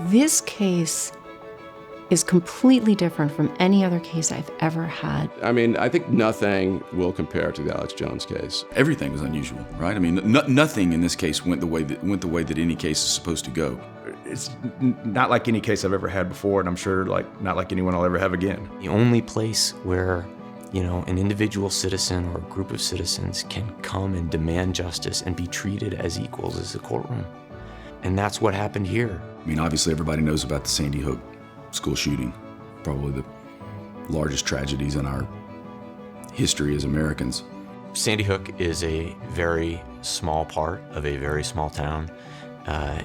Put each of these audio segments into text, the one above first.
This case is completely different from any other case I've ever had. I mean, I think nothing will compare to the Alex Jones case. Everything was unusual, right? I mean, nothing in this case went the way that any case is supposed to go. It's not like any case I've ever had before, and I'm sure not like anyone I'll ever have again. The only place where, an individual citizen or a group of citizens can come and demand justice and be treated as equals is the courtroom. And that's what happened here. I mean, obviously everybody knows about the Sandy Hook school shooting, probably the largest tragedies in our history as Americans. Sandy Hook is a very small part of a very small town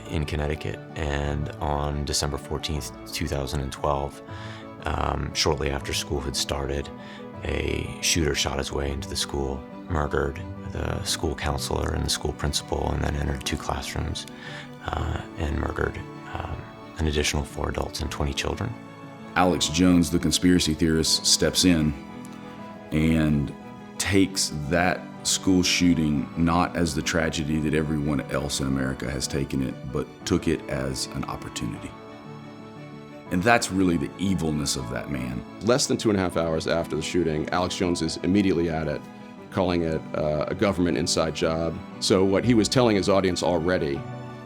in Connecticut, and on December 14th, 2012, shortly after school had started, a shooter shot his way into the school, murdered the school counselor and the school principal, and then entered 2 classrooms and murdered an additional 4 adults and 20 children. Alex Jones, the conspiracy theorist, steps in and takes that school shooting not as the tragedy that everyone else in America has taken it, but took it as an opportunity. And that's really the evilness of that man. Less than 2.5 hours after the shooting, Alex Jones is immediately at it, calling it a government inside job. So what he was telling his audience already,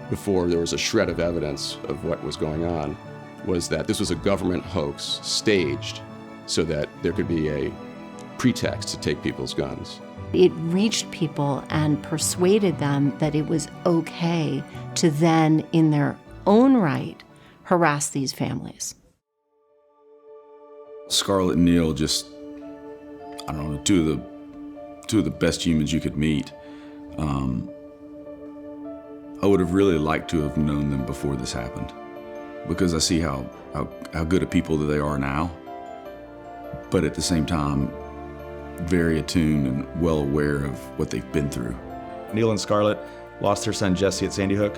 before there was a shred of evidence of what was going on, was that this was a government hoax staged so that there could be a pretext to take people's guns. It reached people and persuaded them that it was okay to then, in their own right, harass these families. Scarlet and Neil, just, I don't know, two of the best humans you could meet. I would have really liked to have known them before this happened, because I see how good of people that they are now, but at the same time, very attuned and well aware of what they've been through. Neil and Scarlet lost their son Jesse at Sandy Hook.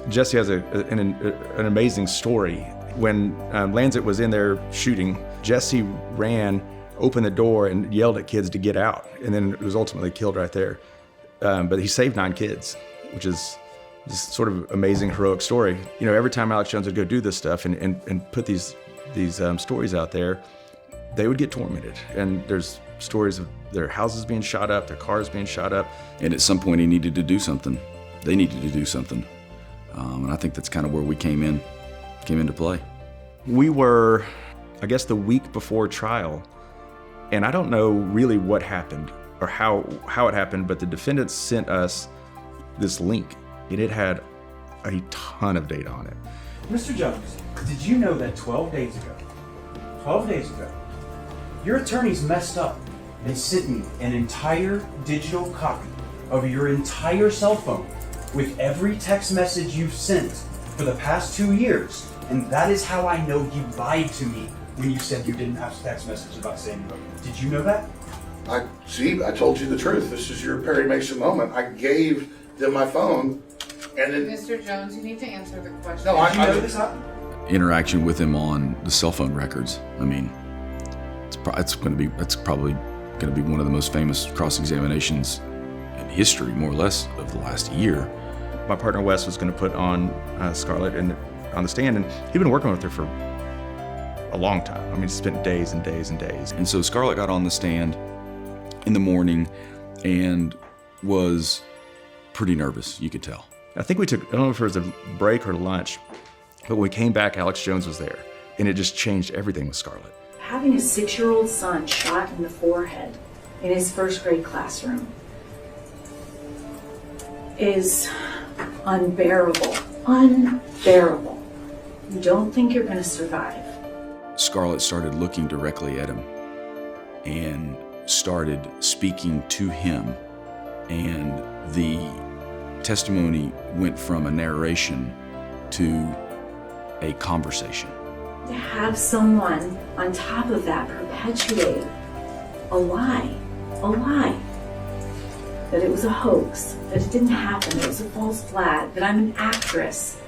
Jesse has an amazing story. When Lanzett was in there shooting, Jesse ran, opened the door, and yelled at kids to get out, and then was ultimately killed right there. But he saved 9 kids, which is this sort of amazing, heroic story. Every time Alex Jones would go do this stuff and put these stories out there, they would get tormented. And there's stories of their houses being shot up, their cars being shot up. And at some point he needed to do something. They needed to do something. And I think that's kind of where we came into play. We were, I guess, the week before trial, and I don't know really what happened or how it happened, but the defendants sent us this link, and it had a ton of data on it. Mr. Jones, did you know that 12 days ago, your attorneys messed up? They sent me an entire digital copy of your entire cell phone with every text message you've sent for the past 2 years. And that is how I know you lied to me when you said you didn't have text messages about Sandy Hook. Did you know that? I told you the truth. This is your Perry Mason moment. I gave them my phone, and then... Mr. Jones, you need to answer the question. No, Did you know this happened? Interaction with him on the cell phone records. I mean, it's probably going to be one of the most famous cross-examinations in history, more or less, of the last year. My partner Wes was going to put on Scarlet on the stand, and he'd been working with her for a long time. I mean, he spent days and days and days. And so Scarlet got on the stand in the morning and was pretty nervous, you could tell. I think we took, I don't know if it was a break or lunch, but when we came back, Alex Jones was there, and it just changed everything with Scarlet. Having a 6-year-old son shot in the forehead in his first grade classroom is unbearable. Unbearable. You don't think you're going to survive. Scarlet started looking directly at him and started speaking to him, and the testimony went from a narration to a conversation. To have someone on top of that perpetuate a lie, that it was a hoax, that it didn't happen, it was a false flag, that I'm an actress.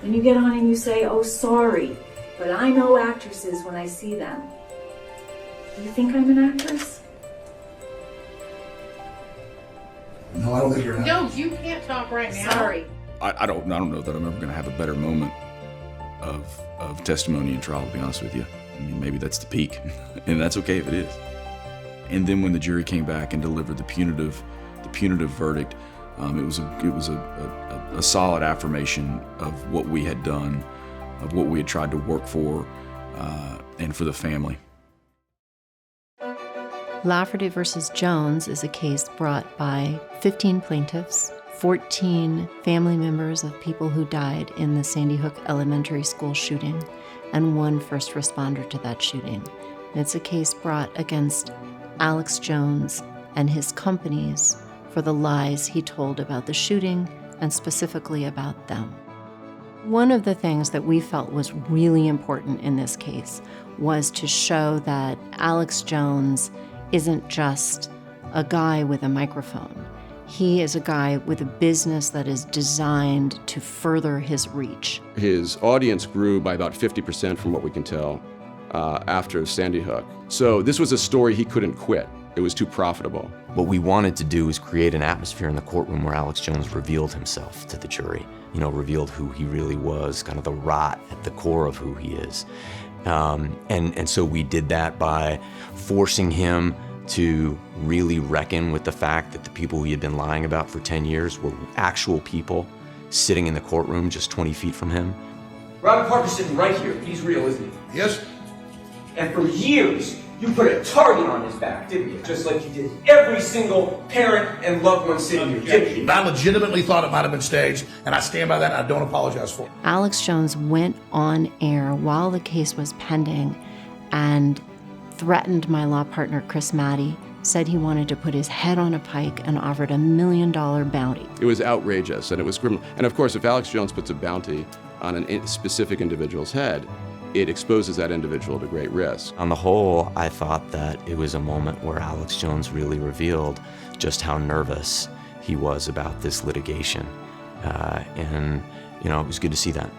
Then you get on and you say, oh, sorry, but I know actresses when I see them. Do you think I'm an actress? No, I don't think you're an actress. No, you can't talk right now. Sorry. I don't know that I'm ever going to have a better moment of testimony and trial, to be honest with you. I mean, maybe that's the peak, and that's okay if it is. And then when the jury came back and delivered the punitive verdict, it was a solid affirmation of what we had done, of what we had tried to work for, and for the family. Lafferty versus Jones is a case brought by 15 plaintiffs, 14 family members of people who died in the Sandy Hook Elementary School shooting, and 1 first responder to that shooting. And it's a case brought against Alex Jones and his companies for the lies he told about the shooting and specifically about them. One of the things that we felt was really important in this case was to show that Alex Jones isn't just a guy with a microphone. He is a guy with a business that is designed to further his reach. His audience grew by about 50% from what we can tell after Sandy Hook. So this was a story he couldn't quit. It was too profitable. What we wanted to do was create an atmosphere in the courtroom where Alex Jones revealed himself to the jury, revealed who he really was, kind of the rot at the core of who he is. And so we did that by forcing him to really reckon with the fact that the people he had been lying about for 10 years were actual people sitting in the courtroom just 20 feet from him. Robert Parker's sitting right here. He's real, isn't he? Yes? And for years, you put a target on his back, didn't you? Just like you did every single parent and loved one sitting here, didn't you? I legitimately thought it might have been staged, and I stand by that, and I don't apologize for it. Alex Jones went on air while the case was pending and threatened my law partner, Chris Maddie, said he wanted to put his head on a pike and offered $1 million bounty. It was outrageous, and it was criminal. And of course, if Alex Jones puts a bounty on a specific individual's head, it exposes that individual to great risk. On the whole, I thought that it was a moment where Alex Jones really revealed just how nervous he was about this litigation. And it was good to see that.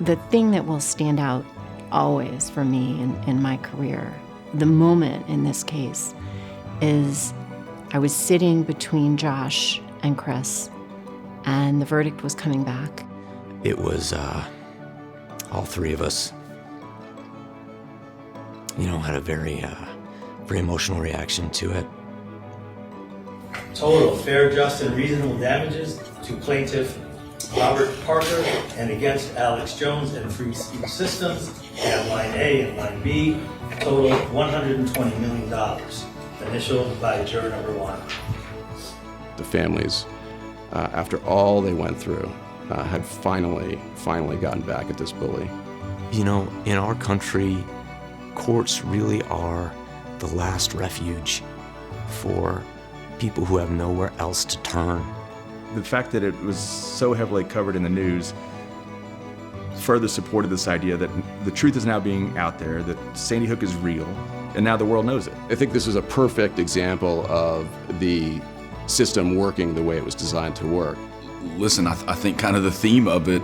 The thing that will stand out always for me in my career, the moment in this case, is I was sitting between Josh and Chris, and the verdict was coming back. It was all three of us, had a very emotional reaction to it. Total fair, just, and reasonable damages to plaintiff Robert Parker and against Alex Jones and Free Speech Systems at line A and line B, total $120 million, initialed by juror number 1. The families, after all they went through, had finally gotten back at this bully. In our country, courts really are the last refuge for people who have nowhere else to turn. The fact that it was so heavily covered in the news further supported this idea that the truth is now being out there, that Sandy Hook is real, and now the world knows it. I think this is a perfect example of the system working the way it was designed to work. Listen, I think kind of the theme of it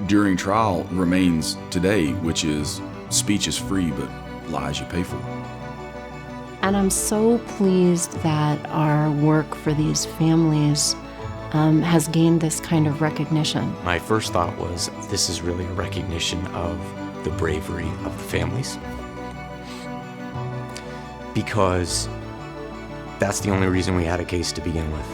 during trial remains today, which is speech is free, but lies you pay for. And I'm so pleased that our work for these families has gained this kind of recognition. My first thought was, this is really a recognition of the bravery of the families. Because that's the only reason we had a case to begin with.